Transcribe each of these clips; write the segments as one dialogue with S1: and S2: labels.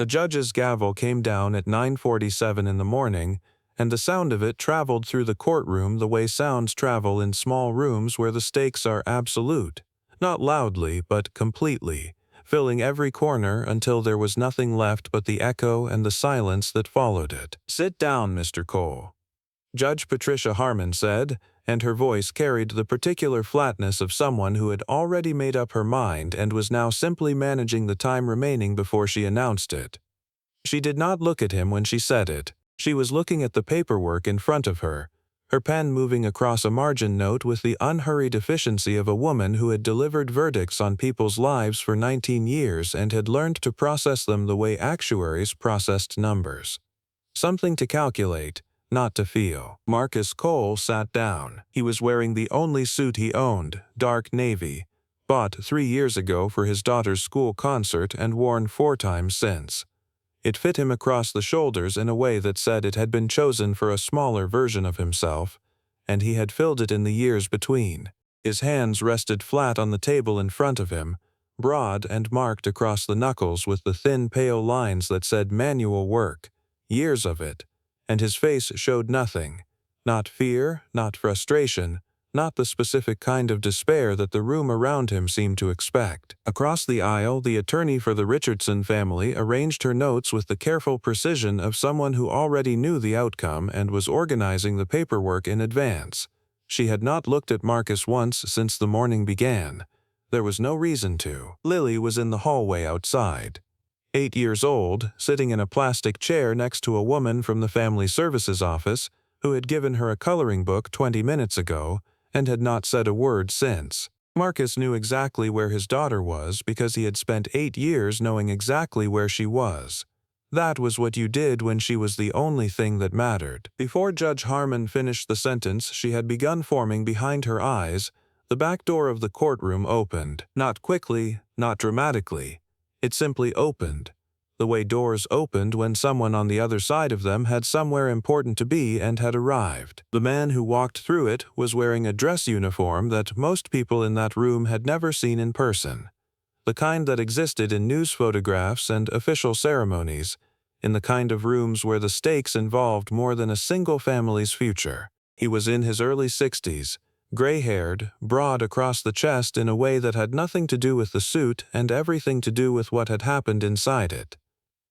S1: The judge's gavel came down at 9:47 in the morning, and the sound of it traveled through the courtroom the way sounds travel in small rooms where the stakes are absolute, not loudly but completely, filling every corner until there was nothing left but the echo and the silence that followed it. "Sit down, Mr. Cole," Judge Patricia Harmon said, and her voice carried the particular flatness of someone who had already made up her mind and was now simply managing the time remaining before she announced it. She did not look at him when she said it. She was looking at the paperwork in front of her, her pen moving across a margin note with the unhurried efficiency of a woman who had delivered verdicts on people's lives for 19 years and had learned to process them the way actuaries processed numbers. Something to calculate, not to feel. Marcus Cole sat down. He was wearing the only suit he owned, dark navy, bought 3 years ago for his daughter's school concert and worn 4 times since. It fit him across the shoulders in a way that said it had been chosen for a smaller version of himself, and he had filled it in the years between. His hands rested flat on the table in front of him, broad and marked across the knuckles with the thin pale lines that said manual work, years of it, and his face showed nothing, not fear, not frustration, not the specific kind of despair that the room around him seemed to expect. Across the aisle, the attorney for the Richardson family arranged her notes with the careful precision of someone who already knew the outcome and was organizing the paperwork in advance. She had not looked at Marcus once since the morning began. There was no reason to. Lily was in the hallway outside. 8 years old, sitting in a plastic chair next to a woman from the Family Services office who had given her a coloring book 20 minutes ago and had not said a word since. Marcus knew exactly where his daughter was because he had spent 8 years knowing exactly where she was. That was what you did when she was the only thing that mattered. Before Judge Harmon finished the sentence she had begun forming behind her eyes, the back door of the courtroom opened. Not quickly, not dramatically. It simply opened, the way doors opened when someone on the other side of them had somewhere important to be and had arrived. The man who walked through it was wearing a dress uniform that most people in that room had never seen in person, the kind that existed in news photographs and official ceremonies, in the kind of rooms where the stakes involved more than a single family's future. He was in his early 60s, gray-haired, broad across the chest in a way that had nothing to do with the suit and everything to do with what had happened inside it.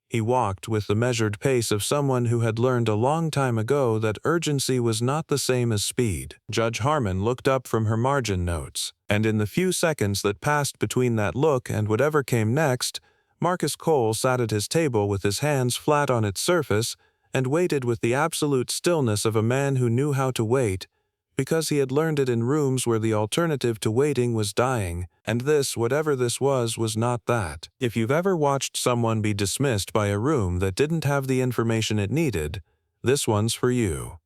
S1: He walked with the measured pace of someone who had learned a long time ago that urgency was not the same as speed. Judge Harmon looked up from her margin notes, and in the few seconds that passed between that look and whatever came next, Marcus Cole sat at his table with his hands flat on its surface and waited with the absolute stillness of a man who knew how to wait, because he had learned it in rooms where the alternative to waiting was dying, and this, whatever this was not that. If you've ever watched someone be dismissed by a room that didn't have the information it needed, this one's for you.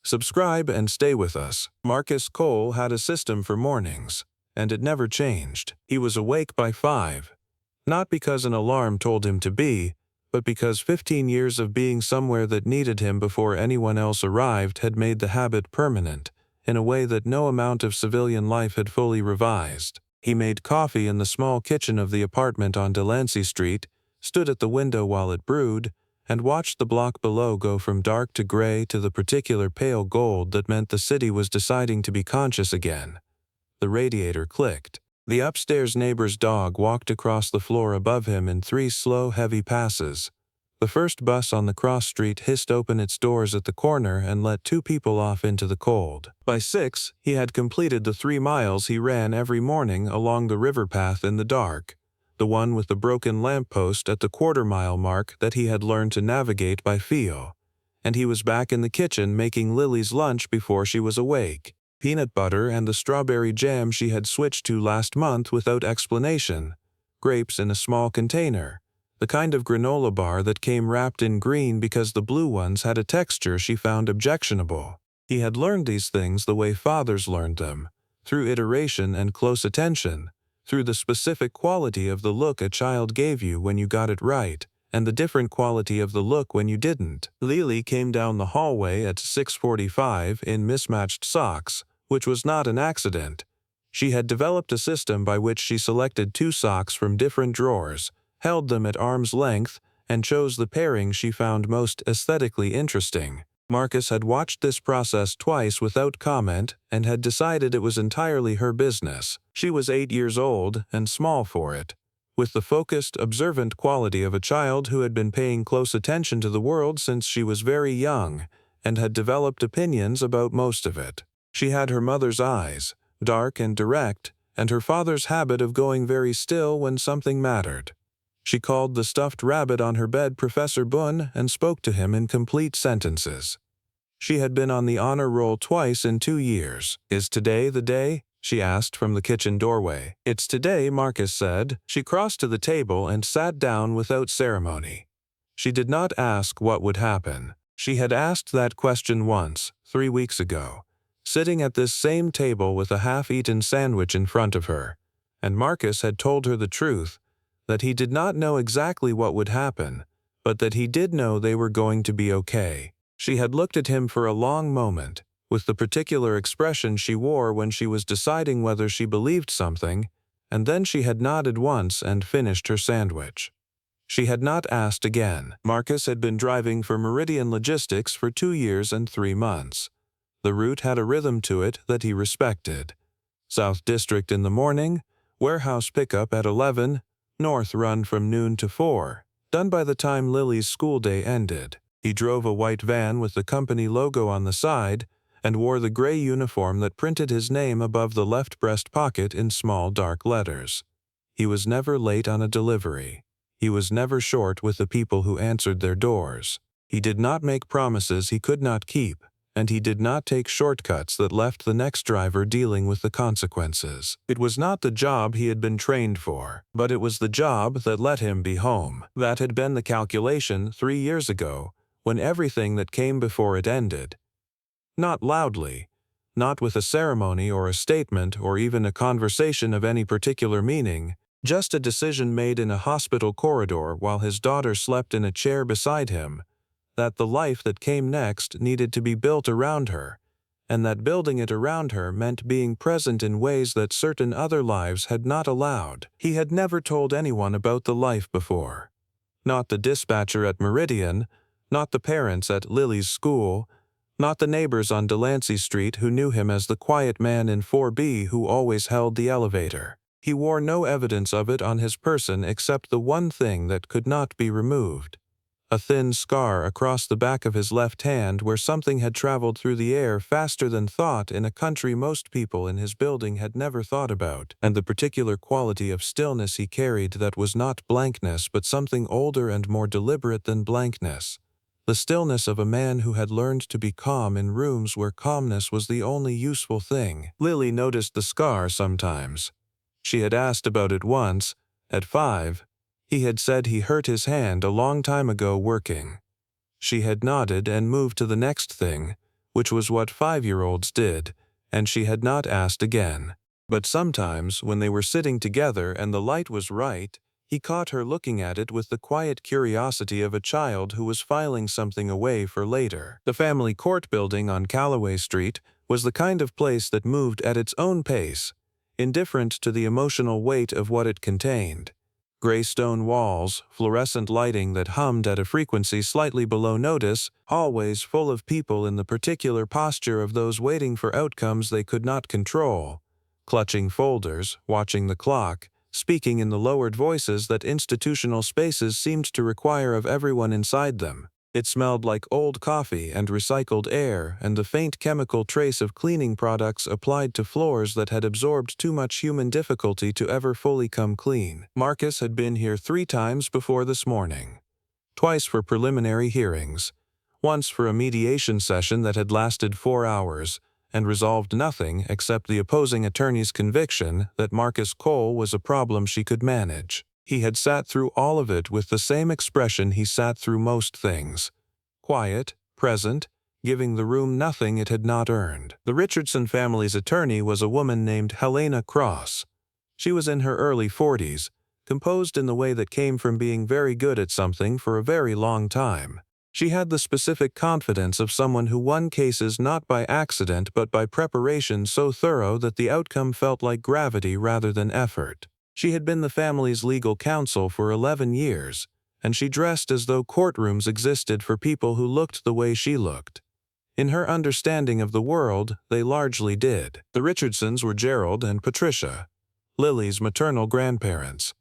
S1: Subscribe and stay with us. Marcus Cole had a system for mornings, and it never changed. He was awake by 5, not because an alarm told him to be, but because 15 years of being somewhere that needed him before anyone else arrived had made the habit permanent, in a way that no amount of civilian life had fully revised. He made coffee in the small kitchen of the apartment on Delancey Street, stood at the window while it brewed, and watched the block below go from dark to gray to the particular pale gold that meant the city was deciding to be conscious again. The radiator clicked. The upstairs neighbor's dog walked across the floor above him in 3 slow, heavy passes. The first bus on the cross street hissed open its doors at the corner and let 2 people off into the cold. By 6, he had completed the 3 miles he ran every morning along the river path in the dark, the one with the broken lamppost at the quarter-mile mark that he had learned to navigate by feel. And he was back in the kitchen making Lily's lunch before she was awake. Peanut butter and the strawberry jam she had switched to last month without explanation. Grapes in a small container. The kind of granola bar that came wrapped in green because the blue ones had a texture she found objectionable. He had learned these things the way fathers learned them, through iteration and close attention, through the specific quality of the look a child gave you when you got it right, and the different quality of the look when you didn't. Lily came down the hallway at 6:45 in mismatched socks, which was not an accident. She had developed a system by which she selected 2 socks from different drawers, held them at arm's length, and chose the pairing she found most aesthetically interesting. Marcus had watched this process twice without comment and had decided it was entirely her business. She was 8 years old and small for it, with the focused, observant quality of a child who had been paying close attention to the world since she was very young and had developed opinions about most of it. She had her mother's eyes, dark and direct, and her father's habit of going very still when something mattered. She called the stuffed rabbit on her bed Professor Bun and spoke to him in complete sentences. She had been on the honor roll twice in 2 years. "Is today the day?" she asked from the kitchen doorway. "It's today," Marcus said. She crossed to the table and sat down without ceremony. She did not ask what would happen. She had asked that question once, 3 weeks ago, sitting at this same table with a half-eaten sandwich in front of her, and Marcus had told her the truth, that he did not know exactly what would happen, but that he did know they were going to be okay. She had looked at him for a long moment, with the particular expression she wore when she was deciding whether she believed something, and then she had nodded once and finished her sandwich. She had not asked again. Marcus had been driving for Meridian Logistics for 2 years and 3 months. The route had a rhythm to it that he respected. South District in the morning, warehouse pickup at 11, North run from noon to 4, done by the time Lily's school day ended. He drove a white van with the company logo on the side and wore the gray uniform that printed his name above the left breast pocket in small dark letters. He was never late on a delivery. He was never short with the people who answered their doors. He did not make promises he could not keep, and he did not take shortcuts that left the next driver dealing with the consequences. It was not the job he had been trained for, but it was the job that let him be home. That had been the calculation 3 years ago, when everything that came before it ended. Not loudly, not with a ceremony or a statement or even a conversation of any particular meaning, just a decision made in a hospital corridor while his daughter slept in a chair beside him, that the life that came next needed to be built around her, and that building it around her meant being present in ways that certain other lives had not allowed. He had never told anyone about the life before. Not the dispatcher at Meridian, not the parents at Lily's school, not the neighbors on Delancey Street who knew him as the quiet man in 4B who always held the elevator. He wore no evidence of it on his person except the one thing that could not be removed. A thin scar across the back of his left hand where something had traveled through the air faster than thought in a country most people in his building had never thought about, and the particular quality of stillness he carried that was not blankness but something older and more deliberate than blankness. The stillness of a man who had learned to be calm in rooms where calmness was the only useful thing. Lily noticed the scar sometimes. She had asked about it once, at 5. He had said he hurt his hand a long time ago working. She had nodded and moved to the next thing, which was what 5-year-olds did, and she had not asked again. But sometimes, when they were sitting together and the light was right, he caught her looking at it with the quiet curiosity of a child who was filing something away for later. The family court building on Callaway Street was the kind of place that moved at its own pace, indifferent to the emotional weight of what it contained. Gray stone walls, fluorescent lighting that hummed at a frequency slightly below notice, hallways full of people in the particular posture of those waiting for outcomes they could not control, clutching folders, watching the clock, speaking in the lowered voices that institutional spaces seemed to require of everyone inside them. It smelled like old coffee and recycled air and the faint chemical trace of cleaning products applied to floors that had absorbed too much human difficulty to ever fully come clean. Marcus had been here 3 times before this morning. Twice for preliminary hearings, once for a mediation session that had lasted 4 hours and resolved nothing except the opposing attorney's conviction that Marcus Cole was a problem she could manage. He had sat through all of it with the same expression he sat through most things. Quiet, present, giving the room nothing it had not earned. The Richardson family's attorney was a woman named Helena Cross. She was in her early 40s, composed in the way that came from being very good at something for a very long time. She had the specific confidence of someone who won cases not by accident but by preparation so thorough that the outcome felt like gravity rather than effort. She had been the family's legal counsel for 11 years, and she dressed as though courtrooms existed for people who looked the way she looked. In her understanding of the world, they largely did. The Richardsons were Gerald and Patricia, Lily's maternal grandparents.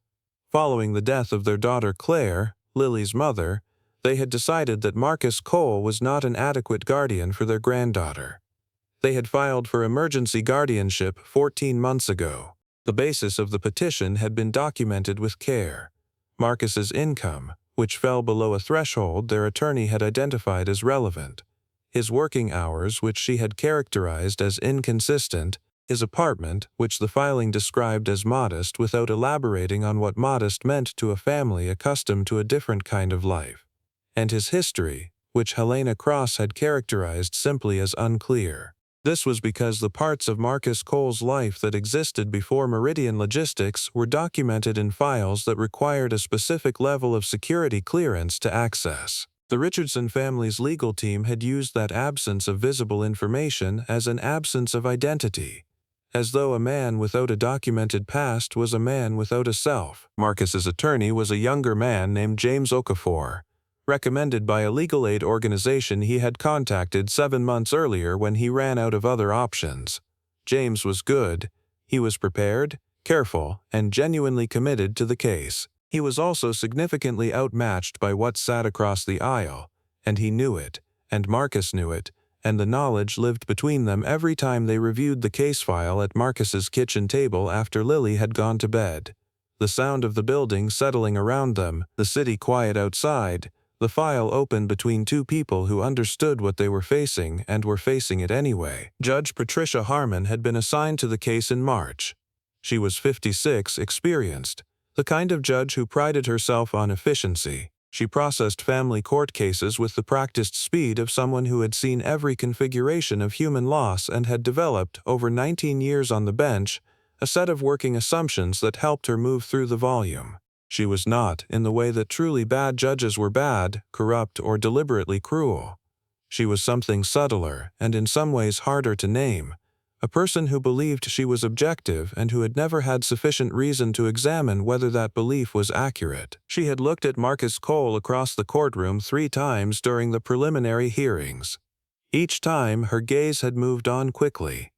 S1: Following the death of their daughter Claire, Lily's mother, they had decided that Marcus Cole was not an adequate guardian for their granddaughter. They had filed for emergency guardianship 14 months ago. The basis of the petition had been documented with care. Marcus's income, which fell below a threshold their attorney had identified as relevant, his working hours, which she had characterized as inconsistent, his apartment, which the filing described as modest without elaborating on what modest meant to a family accustomed to a different kind of life, and his history, which Helena Cross had characterized simply as unclear. This was because the parts of Marcus Cole's life that existed before Meridian Logistics were documented in files that required a specific level of security clearance to access. The Richardson family's legal team had used that absence of visible information as an absence of identity, as though a man without a documented past was a man without a self. Marcus's attorney was a younger man named James Okafor, recommended by a legal aid organization he had contacted 7 months earlier when he ran out of other options. James was good. He was prepared, careful, and genuinely committed to the case. He was also significantly outmatched by what sat across the aisle, and he knew it, and Marcus knew it, and the knowledge lived between them every time they reviewed the case file at Marcus's kitchen table after Lily had gone to bed. The sound of the building settling around them, the city quiet outside, the file opened between two people who understood what they were facing and were facing it anyway. Judge Patricia Harmon had been assigned to the case in March. She was 56, experienced, the kind of judge who prided herself on efficiency. She processed family court cases with the practiced speed of someone who had seen every configuration of human loss and had developed, over 19 years on the bench, a set of working assumptions that helped her move through the volume. She was not, in the way that truly bad judges were bad, corrupt, or deliberately cruel. She was something subtler and in some ways harder to name, a person who believed she was objective and who had never had sufficient reason to examine whether that belief was accurate. She had looked at Marcus Cole across the courtroom 3 times during the preliminary hearings. Each time, her gaze had moved on quickly.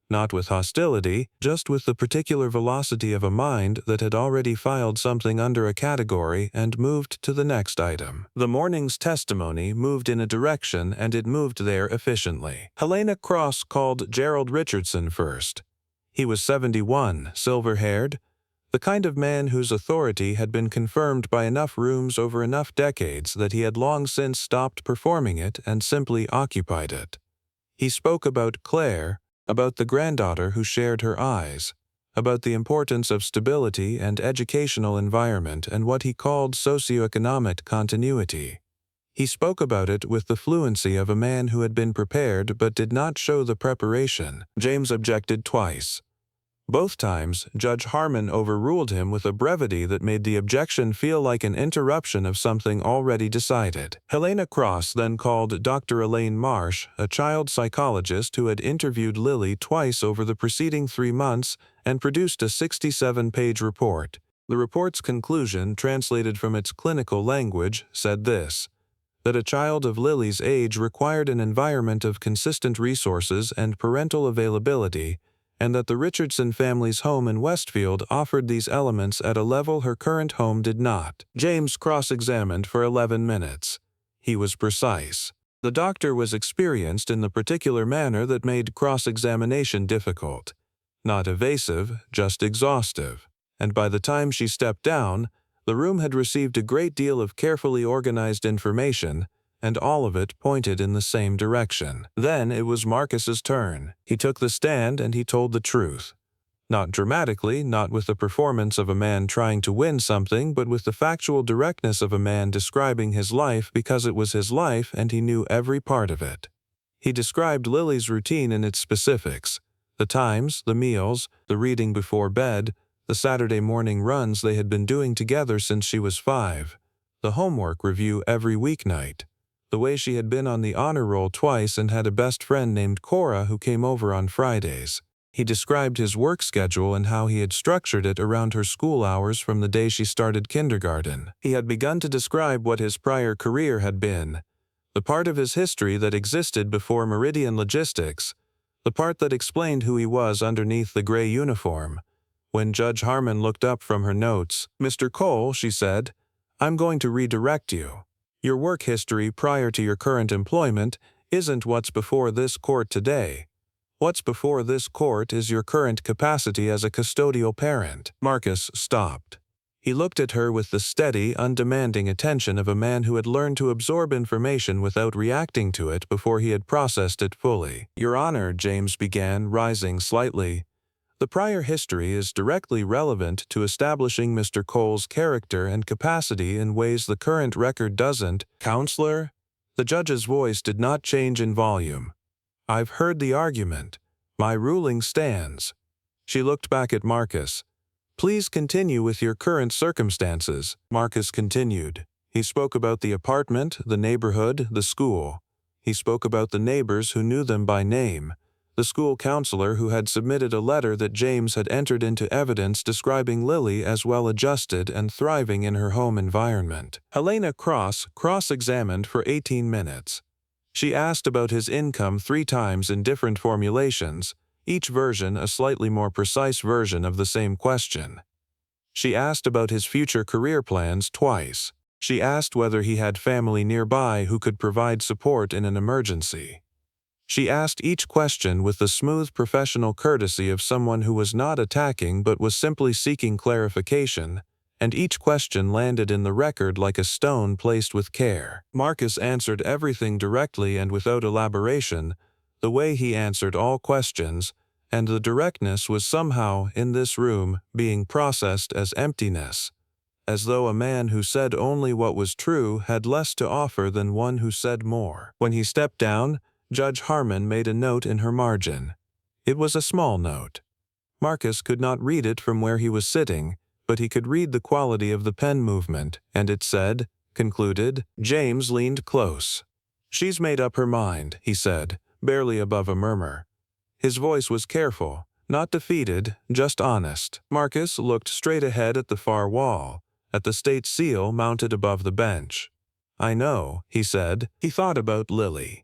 S1: Not with hostility, just with the particular velocity of a mind that had already filed something under a category and moved to the next item. The morning's testimony moved in a direction and it moved there efficiently. Helena Cross called Gerald Richardson first. He was 71, silver-haired, the kind of man whose authority had been confirmed by enough rooms over enough decades that he had long since stopped performing it and simply occupied it. He spoke about Claire, about the granddaughter who shared her eyes, about the importance of stability and educational environment and what he called socioeconomic continuity. He spoke about it with the fluency of a man who had been prepared but did not show the preparation. James objected twice. Both times, Judge Harmon overruled him with a brevity that made the objection feel like an interruption of something already decided. Helena Cross then called Dr. Elaine Marsh, a child psychologist who had interviewed Lily twice over the preceding 3 months and produced a 67-page report. The report's conclusion, translated from its clinical language, said this: that a child of Lily's age required an environment of consistent resources and parental availability, and that the Richardson family's home in Westfield offered these elements at a level her current home did not. James cross-examined for 11 minutes. He was precise. The doctor was experienced in the particular manner that made cross-examination difficult. Not evasive, just exhaustive. And by the time she stepped down, the room had received a great deal of carefully organized information, and all of it pointed in the same direction. Then it was Marcus's turn. He took the stand and he told the truth. Not dramatically, not with the performance of a man trying to win something, but with the factual directness of a man describing his life because it was his life and he knew every part of it. He described Lily's routine in its specifics: the times, the meals, the reading before bed, the Saturday morning runs they had been doing together since she was 5, the homework review every weeknight, the way she had been on the honor roll twice and had a best friend named Cora who came over on Fridays. He described his work schedule and how he had structured it around her school hours from the day she started kindergarten. He had begun to describe what his prior career had been, the part of his history that existed before Meridian Logistics, the part that explained who he was underneath the gray uniform. When Judge Harmon looked up from her notes, "Mr. Cole," she said, "I'm going to redirect you. Your work history prior to your current employment isn't what's before this court today. What's before this court is your current capacity as a custodial parent." Marcus stopped. He looked at her with the steady, undemanding attention of a man who had learned to absorb information without reacting to it before he had processed it fully. "Your Honor," James began, rising slightly, "the prior history is directly relevant to establishing Mr. Cole's character and capacity in ways the current record doesn't." "Counselor?" The judge's voice did not change in volume. "I've heard the argument. My ruling stands." She looked back at Marcus. "Please continue with your current circumstances." Marcus continued. He spoke about the apartment, the neighborhood, the school. He spoke about the neighbors who knew them by name, the school counselor who had submitted a letter that James had entered into evidence describing Lily as well-adjusted and thriving in her home environment. Helena cross-examined for 18 minutes. She asked about his income 3 times in different formulations, each version a slightly more precise version of the same question. She asked about his future career plans twice. She asked whether he had family nearby who could provide support in an emergency. She asked each question with the smooth professional courtesy of someone who was not attacking but was simply seeking clarification, and each question landed in the record like a stone placed with care. Marcus answered everything directly and without elaboration, the way he answered all questions, and the directness was somehow, in this room, being processed as emptiness, as though a man who said only what was true had less to offer than one who said more. When he stepped down, Judge Harmon made a note in her margin. It was a small note. Marcus could not read it from where he was sitting, but he could read the quality of the pen movement, and it said, concluded. James leaned close. "She's made up her mind," he said, barely above a murmur. His voice was careful, not defeated, just honest. Marcus looked straight ahead at the far wall, at the state seal mounted above the bench. "I know," he said. He thought about Lily.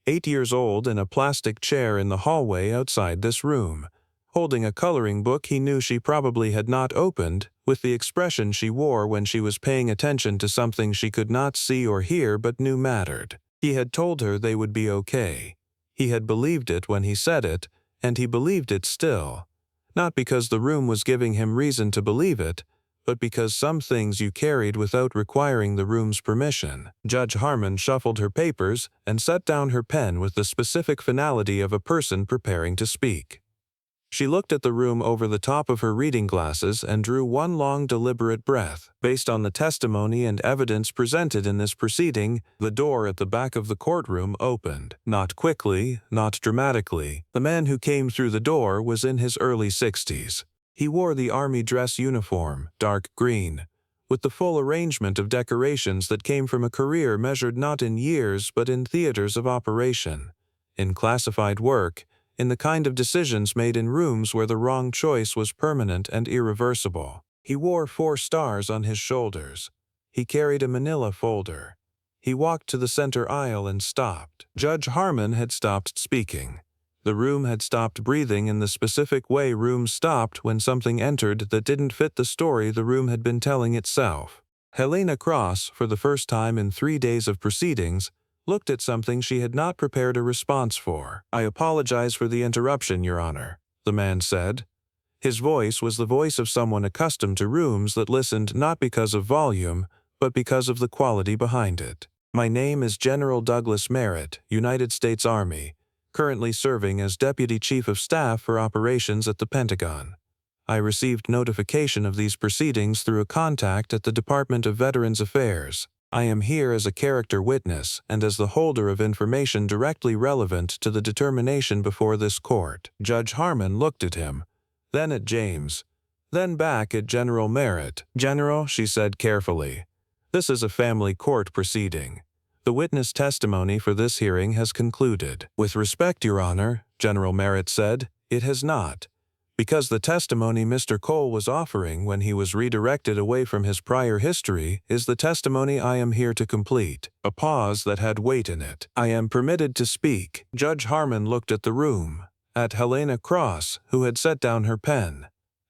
S1: 8 years old in a plastic chair in the hallway outside this room, holding a coloring book he knew she probably had not opened, with the expression she wore when she was paying attention to something she could not see or hear but knew mattered. He had told her they would be okay. He had believed it when he said it, and he believed it still. Not because the room was giving him reason to believe it, but because some things you carried without requiring the room's permission. Judge Harmon shuffled her papers and set down her pen with the specific finality of a person preparing to speak. She looked at the room over the top of her reading glasses and drew one long deliberate breath. Based on the testimony and evidence presented in this proceeding, the door at the back of the courtroom opened. Not quickly, not dramatically. The man who came through the door was in his early 60s. He wore the Army dress uniform, dark green, with the full arrangement of decorations that came from a career measured not in years but in theaters of operation, in classified work, in the kind of decisions made in rooms where the wrong choice was permanent and irreversible. He wore 4 stars on his shoulders. He carried a manila folder. He walked to the center aisle and stopped. Judge Harmon had stopped speaking. The room had stopped breathing in the specific way rooms stopped when something entered that didn't fit the story the room had been telling itself. Helena Cross, for the first time in 3 days of proceedings, looked at something she had not prepared a response for. "I apologize for the interruption, Your Honor," the man said. His voice was the voice of someone accustomed to rooms that listened not because of volume, but because of the quality behind it. "My name is General Douglas Merritt, United States Army, currently serving as Deputy Chief of Staff for Operations at the Pentagon. I received notification of these proceedings through a contact at the Department of Veterans Affairs. I am here as a character witness and as the holder of information directly relevant to the determination before this court." Judge Harmon looked at him, then at James, then back at General Merritt. "General," she said carefully, "this is a family court proceeding. The witness testimony for this hearing has concluded." "With respect, Your Honor," General Merritt said, It has not. Because the testimony Mr. Cole was offering when he was redirected away from his prior history is the testimony I am here to complete. A pause that had weight in it. I am permitted to speak. Judge Harmon looked at the room, at Helena Cross, who had set down her pen,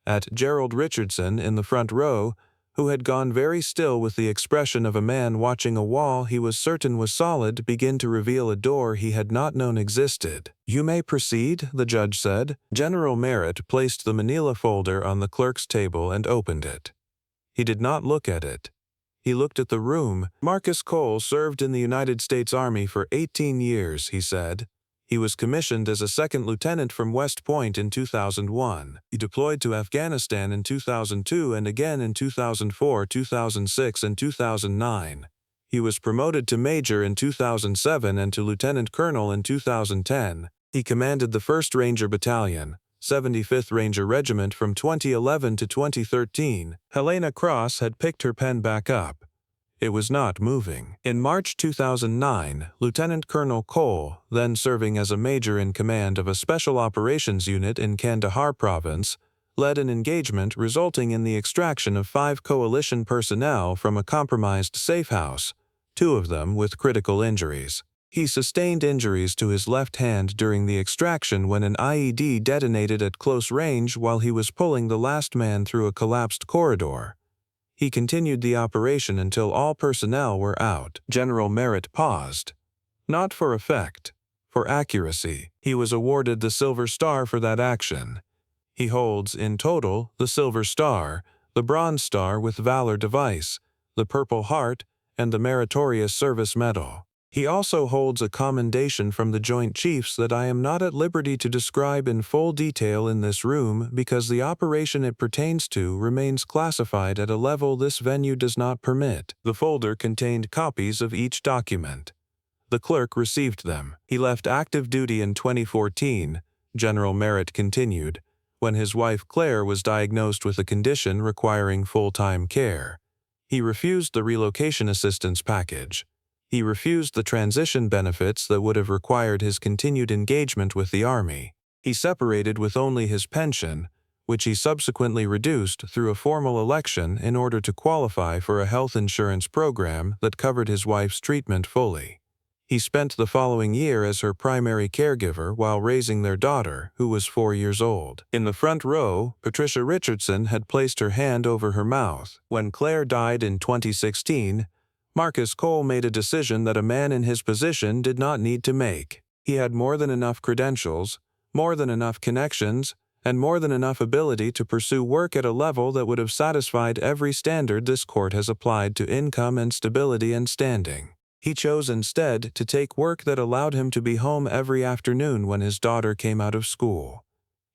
S1: at Gerald Richardson in the front row, who had gone very still with the expression of a man watching a wall he was certain was solid begin to reveal a door he had not known existed. "You may proceed," the judge said. General Merritt placed the manila folder on the clerk's table and opened it. He did not look at it. He looked at the room. "Marcus Cole served in the United States Army for 18 years, he said. He was commissioned as a second lieutenant from West Point in 2001. He deployed to Afghanistan in 2002 and again in 2004, 2006, and 2009. He was promoted to major in 2007 and to lieutenant colonel in 2010. He commanded the 1st Ranger Battalion, 75th Ranger Regiment from 2011 to 2013. Helena Cross had picked her pen back up. It was not moving. In March 2009, Lieutenant Colonel Cole, then serving as a major in command of a special operations unit in Kandahar province, led an engagement resulting in the extraction of 5 coalition personnel from a compromised safe house, 2 of them with critical injuries. He sustained injuries to his left hand during the extraction when an IED detonated at close range while he was pulling the last man through a collapsed corridor. He continued the operation until all personnel were out. General Merritt paused. Not for effect, for accuracy. He was awarded the Silver Star for that action. He holds, in total, the Silver Star, the Bronze Star with Valor Device, the Purple Heart, and the Meritorious Service Medal. He also holds a commendation from the Joint Chiefs that I am not at liberty to describe in full detail in this room because the operation it pertains to remains classified at a level this venue does not permit. The folder contained copies of each document. The clerk received them. He left active duty in 2014, General Merritt continued, when his wife Claire was diagnosed with a condition requiring full-time care. He refused the relocation assistance package. He refused the transition benefits that would have required his continued engagement with the Army. He separated with only his pension, which he subsequently reduced through a formal election in order to qualify for a health insurance program that covered his wife's treatment fully. He spent the following year as her primary caregiver while raising their daughter, who was 4 years old. In the front row, Patricia Richardson had placed her hand over her mouth. When Claire died in 2016, Marcus Cole made a decision that a man in his position did not need to make. He had more than enough credentials, more than enough connections, and more than enough ability to pursue work at a level that would have satisfied every standard this court has applied to income and stability and standing. He chose instead to take work that allowed him to be home every afternoon when his daughter came out of school.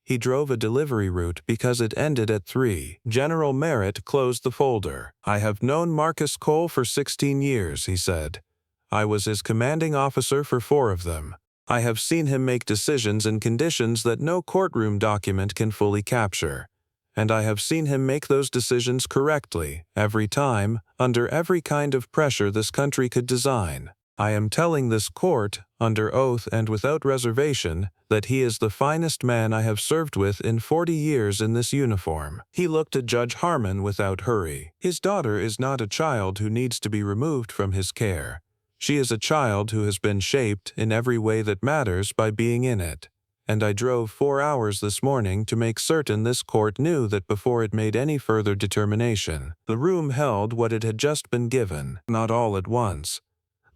S1: He drove a delivery route because it ended at 3. General Merritt closed the folder. "I have known Marcus Cole for 16 years, he said. "I was his commanding officer for 4 of them. I have seen him make decisions in conditions that no courtroom document can fully capture. And I have seen him make those decisions correctly, every time, under every kind of pressure this country could design. I am telling this court, under oath and without reservation, that he is the finest man I have served with in 40 years in this uniform." He looked at Judge Harmon without hurry. "His daughter is not a child who needs to be removed from his care. She is a child who has been shaped in every way that matters by being in it. And I drove 4 hours this morning to make certain this court knew that before it made any further determination." The room held what it had just been given, not all at once.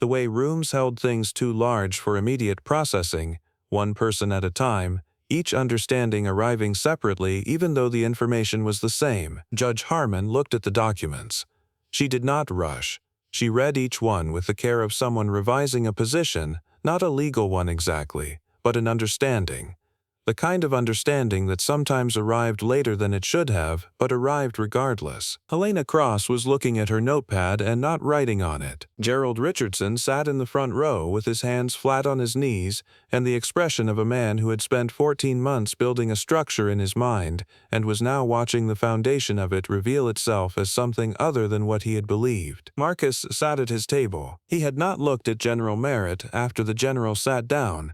S1: The way rooms held things too large for immediate processing, one person at a time, each understanding arriving separately even though the information was the same. Judge Harmon looked at the documents. She did not rush. She read each one with the care of someone revising a position, not a legal one exactly, but an understanding. The kind of understanding that sometimes arrived later than it should have, but arrived regardless. Helena Cross was looking at her notepad and not writing on it. Gerald Richardson sat in the front row with his hands flat on his knees and the expression of a man who had spent 14 months building a structure in his mind and was now watching the foundation of it reveal itself as something other than what he had believed. Marcus sat at his table. He had not looked at General Merritt after the general sat down.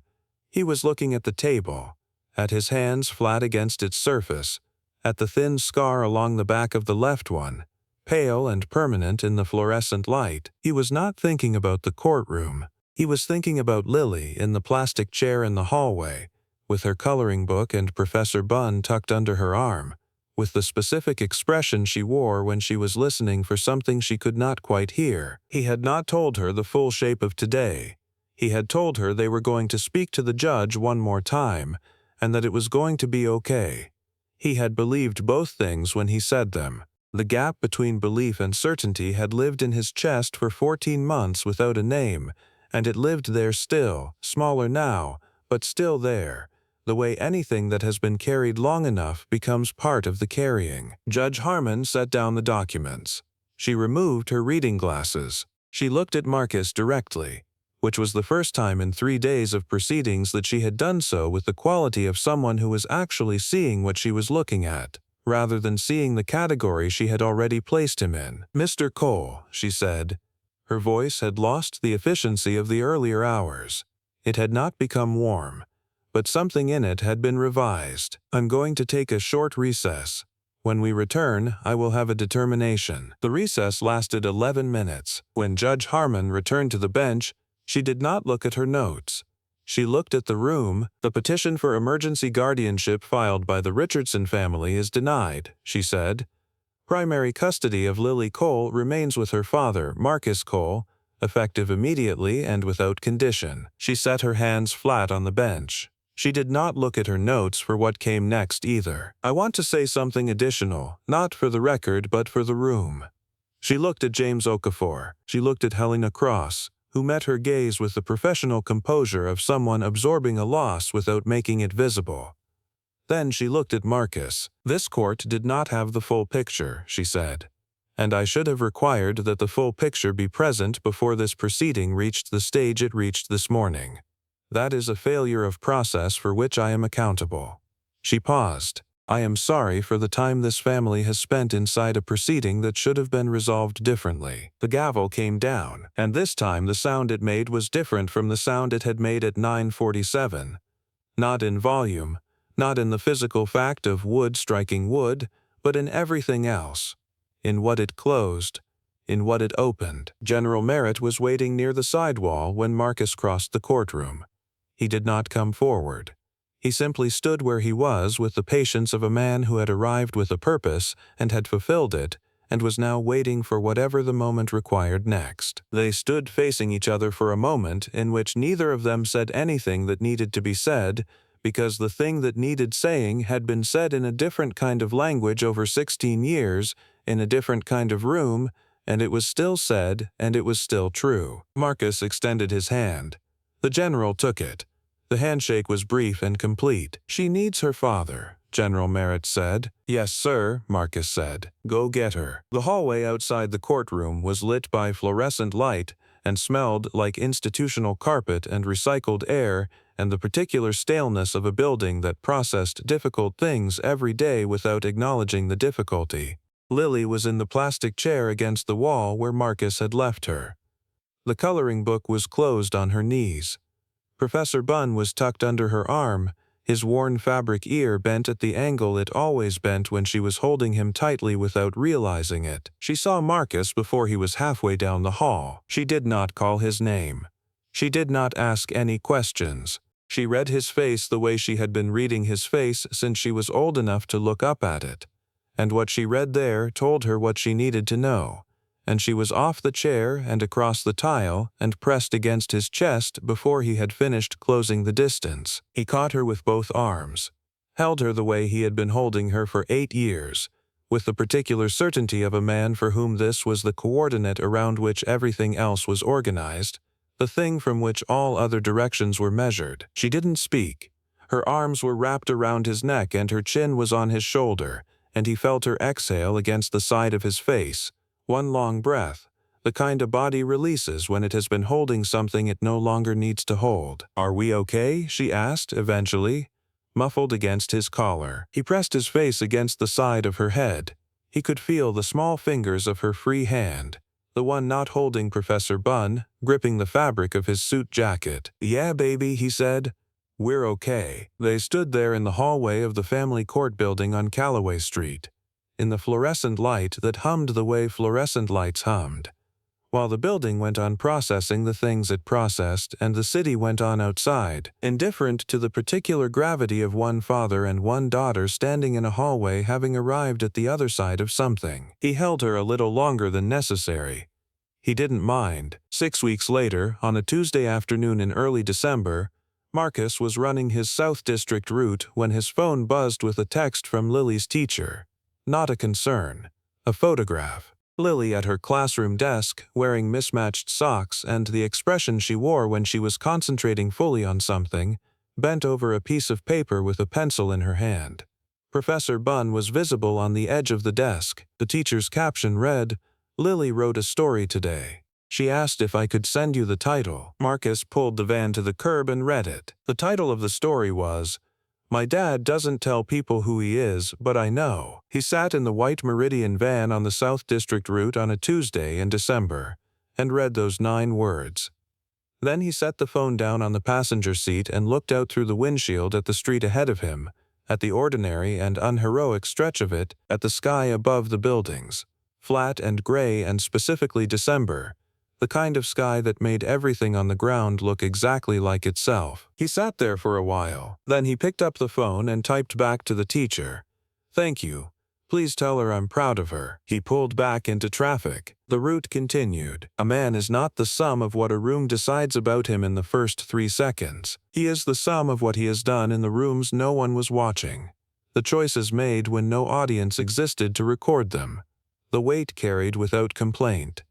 S1: He was looking at the table. at his hands flat against its surface, at the thin scar along the back of the left one, pale and permanent in the fluorescent light. He was not thinking about the courtroom. He was thinking about Lily in the plastic chair in the hallway, with her coloring book and Professor Bunn tucked under her arm, with the specific expression she wore when she was listening for something she could not quite hear. He had not told her the full shape of today. He had told her they were going to speak to the judge one more time, and that it was going to be okay. He had believed both things when he said them. The gap between belief and certainty had lived in his chest for 14 months without a name, and it lived there still, smaller now, but still there, the way anything that has been carried long enough becomes part of the carrying. Judge Harmon set down the documents. She removed her reading glasses. She looked at Marcus directly, which was the first time in 3 days of proceedings that she had done so with the quality of someone who was actually seeing what she was looking at, rather than seeing the category she had already placed him in. "Mr. Cole," she said. Her voice had lost the efficiency of the earlier hours. It had not become warm, but something in it had been revised. "I'm going to take a short recess. When we return, I will have a determination." The recess lasted 11 minutes. When Judge Harmon returned to the bench, she did not look at her notes. She looked at the room. "The petition for emergency guardianship filed by the Richardson family is denied," she said. "Primary custody of Lily Cole remains with her father, Marcus Cole, effective immediately and without condition." She set her hands flat on the bench. She did not look at her notes for what came next either. "I want to say something additional, not for the record but for the room." She looked at James Okafor. She looked at Helena Cross, who met her gaze with the professional composure of someone absorbing a loss without making it visible. Then she looked at Marcus. "This court did not have the full picture," she said, "and I should have required that the full picture be present before this proceeding reached the stage it reached this morning. That is a failure of process for which I am accountable." She paused. "I am sorry for the time this family has spent inside a proceeding that should have been resolved differently." The gavel came down, and this time the sound it made was different from the sound it had made at 9:47. Not in volume, not in the physical fact of wood striking wood, but in everything else. In what it closed, in what it opened. General Merritt was waiting near the side wall when Marcus crossed the courtroom. He did not come forward. He simply stood where he was with the patience of a man who had arrived with a purpose and had fulfilled it, and was now waiting for whatever the moment required next. They stood facing each other for a moment in which neither of them said anything that needed to be said, because the thing that needed saying had been said in a different kind of language over 16 years, in a different kind of room, and it was still said, and it was still true. Marcus extended his hand. The general took it. The handshake was brief and complete. "She needs her father," General Merritt said. "Yes, sir," Marcus said. "Go get her." The hallway outside the courtroom was lit by fluorescent light and smelled like institutional carpet and recycled air and the particular staleness of a building that processed difficult things every day without acknowledging the difficulty. Lily was in the plastic chair against the wall where Marcus had left her. The coloring book was closed on her knees. Professor Bunn was tucked under her arm, his worn fabric ear bent at the angle it always bent when she was holding him tightly without realizing it. She saw Marcus before he was halfway down the hall. She did not call his name. She did not ask any questions. She read his face the way she had been reading his face since she was old enough to look up at it. And what she read there told her what she needed to know. And she was off the chair and across the tile and pressed against his chest before he had finished closing the distance. He caught her with both arms, held her the way he had been holding her for 8 years, with the particular certainty of a man for whom this was the coordinate around which everything else was organized, the thing from which all other directions were measured. She didn't speak. Her arms were wrapped around his neck and her chin was on his shoulder, and he felt her exhale against the side of his face. One long breath, the kind a body releases when it has been holding something it no longer needs to hold. "Are we okay?" she asked eventually, muffled against his collar. He pressed his face against the side of her head. He could feel the small fingers of her free hand, the one not holding Professor Bunn, gripping the fabric of his suit jacket. "Yeah, baby," he said. "We're okay." They stood there in the hallway of the family court building on Callaway Street, in the fluorescent light that hummed the way fluorescent lights hummed, while the building went on processing the things it processed and the city went on outside, indifferent to the particular gravity of one father and one daughter standing in a hallway having arrived at the other side of something. He held her a little longer than necessary. He didn't mind. 6 weeks later, on a Tuesday afternoon in early December, Marcus was running his South District route when his phone buzzed with a text from Lily's teacher. Not a concern. A photograph. Lily at her classroom desk, wearing mismatched socks and the expression she wore when she was concentrating fully on something, bent over a piece of paper with a pencil in her hand. Professor Bunn was visible on the edge of the desk. The teacher's caption read, "Lily wrote a story today. She asked if I could send you the title." Marcus pulled the van to the curb and read it. The title of the story was, "My Dad Doesn't Tell People Who He Is, But I Know." He sat in the white Meridian van on the South District route on a Tuesday in December and read those 9 words. Then he set the phone down on the passenger seat and looked out through the windshield at the street ahead of him, at the ordinary and unheroic stretch of it, at the sky above the buildings, flat and gray and specifically December, the kind of sky that made everything on the ground look exactly like itself. He sat there for a while. Then he picked up the phone and typed back to the teacher, "Thank you. Please tell her I'm proud of her." He pulled back into traffic. The route continued. A man is not the sum of what a room decides about him in the first 3 seconds. He is the sum of what he has done in the rooms no one was watching. The choices made when no audience existed to record them. The weight carried without complaint.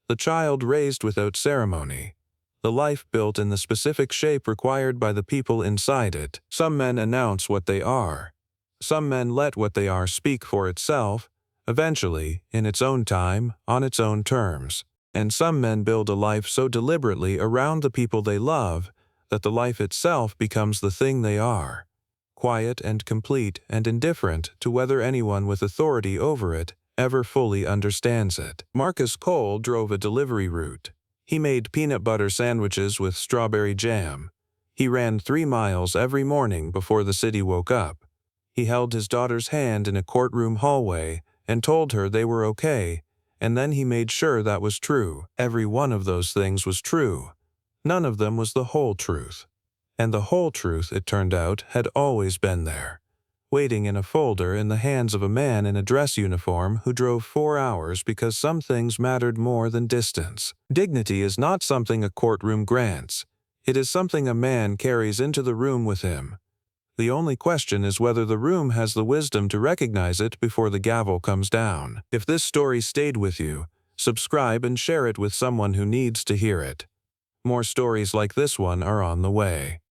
S1: The child raised without ceremony. The life built in the specific shape required by the people inside it. Some men announce what they are. Some men let what they are speak for itself, eventually, in its own time, on its own terms. And some men build a life so deliberately around the people they love that the life itself becomes the thing they are, quiet and complete and indifferent to whether anyone with authority over it ever fully understands it. Marcus Cole drove a delivery route. He made peanut butter sandwiches with strawberry jam. He ran 3 miles every morning before the city woke up. He held his daughter's hand in a courtroom hallway and told her they were okay, and then he made sure that was true. Every one of those things was true. None of them was the whole truth. And the whole truth, it turned out, had always been there, waiting in a folder in the hands of a man in a dress uniform who drove 4 hours because some things mattered more than distance. Dignity is not something a courtroom grants. It is something a man carries into the room with him. The only question is whether the room has the wisdom to recognize it before the gavel comes down. If this story stayed with you, subscribe and share it with someone who needs to hear it. More stories like this one are on the way.